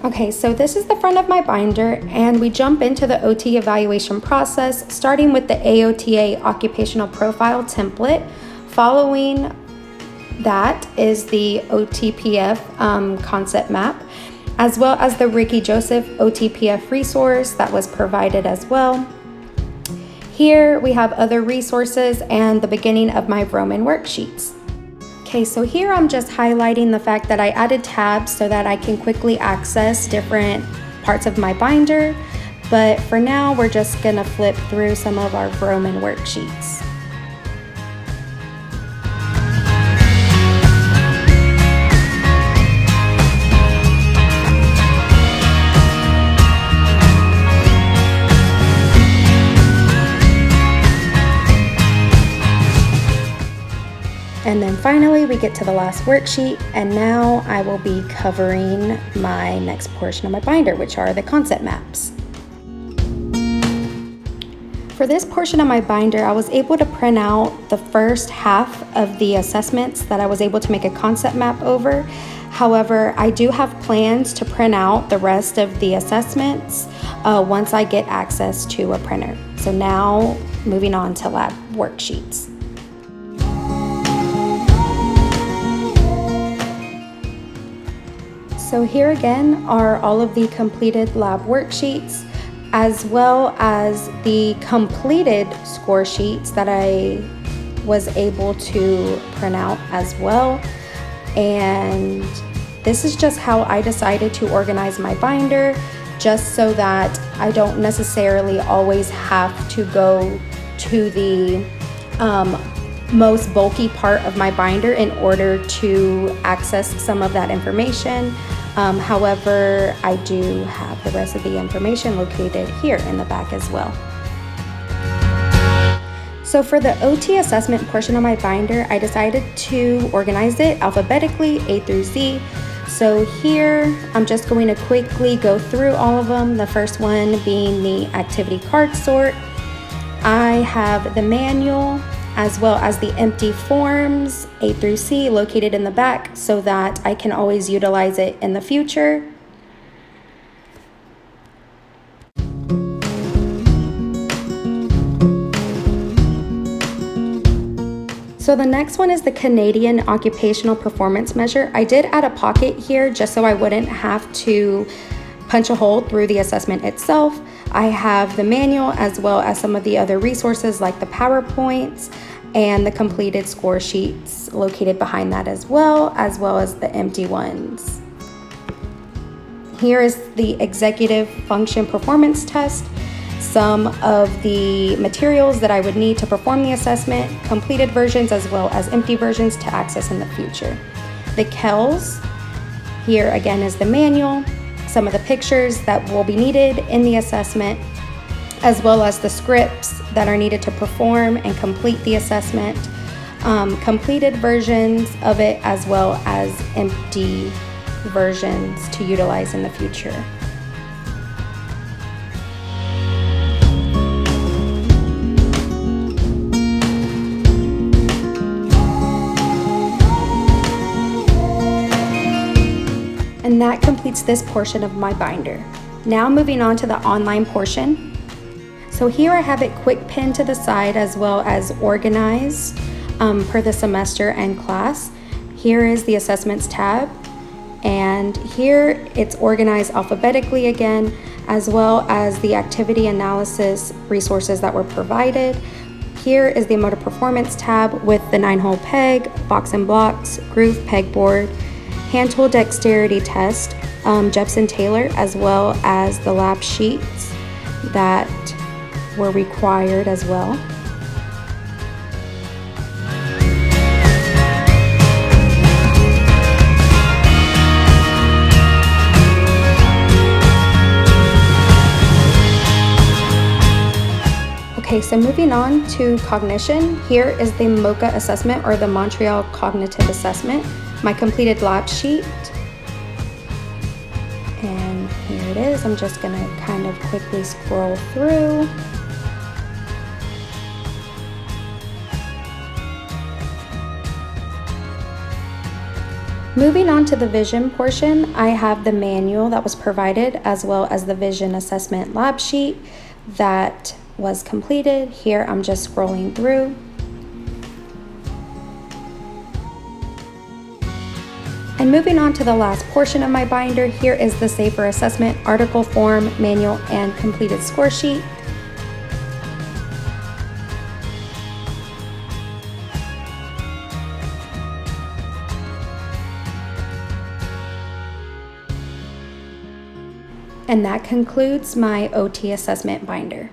Okay, so this is the front of my binder, and we jump into the OT evaluation process, starting with the AOTA occupational profile template. Following that is the OTPF concept map, as well as the Ricky Joseph OTPF resource that was provided as well. Here we have other resources and the beginning of my Broman Worksheets. Okay, so here I'm just highlighting the fact that I added tabs so that I can quickly access different parts of my binder, but for now we're just gonna flip through some of our Broman worksheets. And then finally, we get to the last worksheet, and now I will be covering my next portion of my binder, which are the concept maps. For this portion of my binder, I was able to print out the first half of the assessments that I was able to make a concept map over. However, I do have plans to print out the rest of the assessments once I get access to a printer. So now, moving on to lab worksheets. So here again are all of the completed lab worksheets, as well as the completed score sheets that I was able to print out as well. And this is just how I decided to organize my binder, just so that I don't necessarily always have to go to the most bulky part of my binder in order to access some of that information. However, I do have the rest of the information located here in the back as well. So for the OT assessment portion of my binder, I decided to organize it alphabetically, A through Z. So here, I'm just going to quickly go through all of them. The first one being the activity card sort. I have the manual, as well as the empty forms, A through C, located in the back so that I can always utilize it in the future. So the next one is the Canadian Occupational Performance Measure. I did add a pocket here just so I wouldn't have to punch a hole through the assessment itself. I have the manual as well as some of the other resources like the PowerPoints and the completed score sheets located behind that as well as the empty ones. Here is the executive function performance test, some of the materials that I would need to perform the assessment, completed versions as well as empty versions to access in the future. The KELS, here again is the manual, some of the pictures that will be needed in the assessment, as well as the scripts that are needed to perform and complete the assessment, completed versions of it, as well as empty versions to utilize in the future. And that completes this portion of my binder. Now moving on to the online portion. So here I have it quick pinned to the side as well as organized per the semester and class. Here is the assessments tab, and here it's organized alphabetically again, as well as the activity analysis resources that were provided. Here is the motor performance tab with the 9-hole peg, box and blocks, groove pegboard, hand tool dexterity test, Jepson Taylor, as well as the lab sheets that were required as well. Okay, so moving on to cognition, here is the MOCA assessment, or the Montreal Cognitive Assessment, my completed lab sheet. And here it is. I'm just gonna kind of quickly scroll through. Moving on to the vision portion, I have the manual that was provided as well as the vision assessment lab sheet that was completed. Here I'm just scrolling through. And moving on to the last portion of my binder, here is the Safer Assessment article form, manual, and completed score sheet. And that concludes my OT assessment binder.